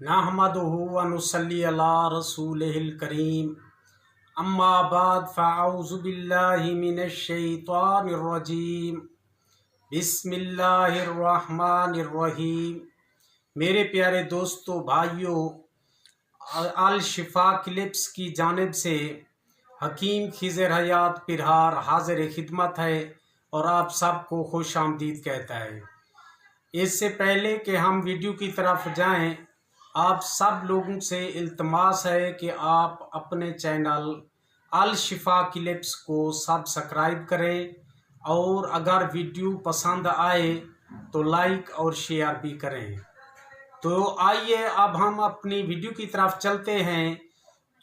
नहमदुहु व नुसल्ली अला रसूलिहिल करीम अम्मा बाद फ़अऊज़ु बिल्लाहि मिनश शैतानिर रजीम बिस्मिल्लाहिर रहमानिर रहीम। मेरे प्यारे दोस्तों, भाइयों, अल शिफा क्लिप्स की जानिब से हकीम खिज़र हयात पिरहार हाजिर खिदमत है और आप सबको खुश आमदीद कहता है। इससे पहले कि हम वीडियो की तरफ जाएं, आप सब लोगों से इल्तमास है कि आप अपने चैनल अल शिफा क्लिप्स को सब्सक्राइब करें और अगर वीडियो पसंद आए तो लाइक और शेयर भी करें। तो आइए अब हम अपनी वीडियो की तरफ चलते हैं।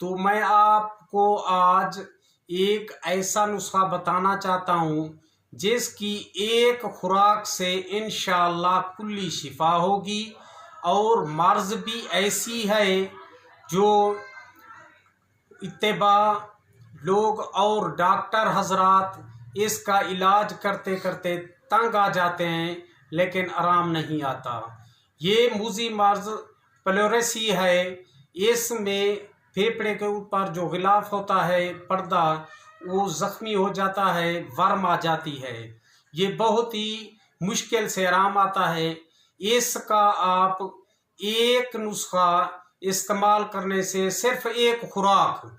तो मैं आपको आज एक ऐसा नुस्खा बताना चाहता हूँ जिसकी एक खुराक से इंशाअल्लाह कुल्ली शिफा होगी और मर्ज़ भी ऐसी है जो इत्तेबा लोग और डॉक्टर हजरात इसका इलाज करते करते तंग आ जाते हैं लेकिन आराम नहीं आता। ये मूजी मर्ज़ प्लोरेसी है। इसमें फेफड़े के ऊपर जो गिलाफ होता है पर्दा, वो ज़ख्मी हो जाता है, वर्म आ जाती है। ये बहुत ही मुश्किल से आराम आता है। इसका आप एक नुस्खा इस्तेमाल करने से सिर्फ एक खुराक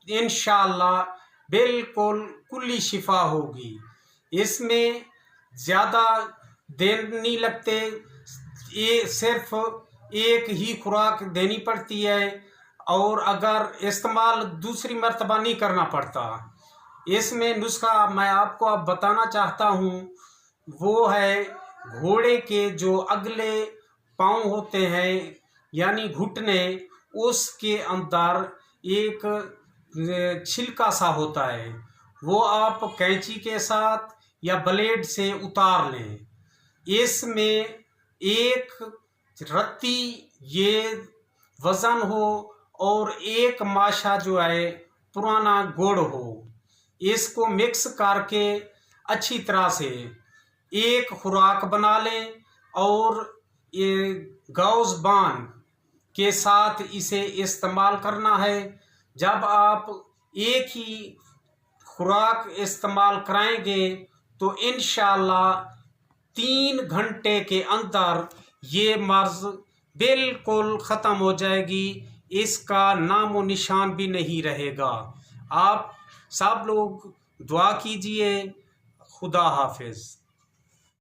इंशाअल्लाह बिल्कुल कुल्ली शिफा होगी। इसमें ज़्यादा देर नहीं लगते, ये सिर्फ एक ही खुराक देनी पड़ती है और अगर इस्तेमाल दूसरी मर्तबा नहीं करना पड़ता। इसमें नुस्खा मैं आपको अब बताना चाहता हूँ वो है घोड़े के जो अगले पाँव होते हैं यानी घुटने, उसके अंदर एक छिलका सा होता है, वो आप कैंची के साथ या ब्लेड से उतार लें। इसमें एक रत्ती ये वज़न हो और एक माशा जो है पुराना गुड़ हो, इसको मिक्स करके अच्छी तरह से एक खुराक बना लें और ये गौज़ बान के साथ इसे इस्तेमाल करना है। जब आप एक ही खुराक इस्तेमाल कराएंगे तो इंशाअल्लाह 3 घंटे के अंदर ये मर्ज़ बिल्कुल ख़त्म हो जाएगी, इसका नामो निशान भी नहीं रहेगा। आप सब लोग दुआ कीजिए। खुदा हाफिज़।